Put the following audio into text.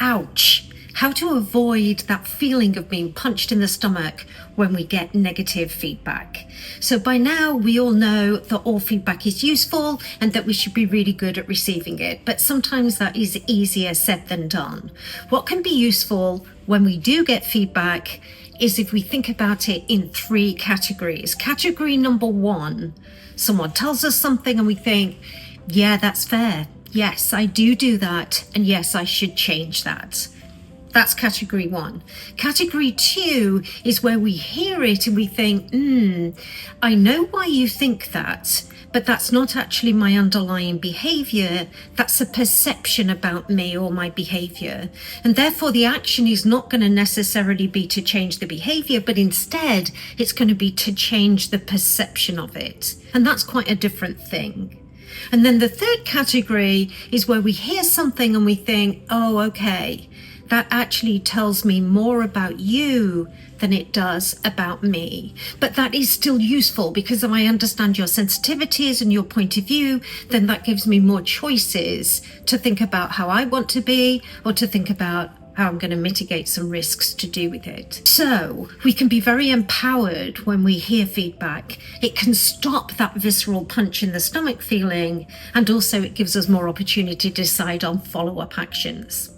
ouch, how to avoid that feeling of being punched in the stomach when we get negative feedback. So by now we all know that all feedback is useful and that we should be really good at receiving it, but sometimes that is easier said than done. What can be useful when we do get feedback is if we think about it in 3 categories. Category number 1, someone tells us something and we think, yeah, that's fair. Yes, I do that. And yes, I should change that. That's category 1. Category 2 is where we hear it and we think, I know why you think that, but that's not actually my underlying behavior. That's a perception about me or my behavior. And therefore the action is not going to necessarily be to change the behavior, but instead it's going to be to change the perception of it. And that's quite a different thing. And then the 3rd category is where we hear something and we think, oh, okay, that actually tells me more about you than it does about me. But that is still useful because if I understand your sensitivities and your point of view, then that gives me more choices to think about how I want to be or to think about how I'm going to mitigate some risks to do with it. So we can be very empowered when we hear feedback. It can stop that visceral punch in the stomach feeling, and also it gives us more opportunity to decide on follow-up actions.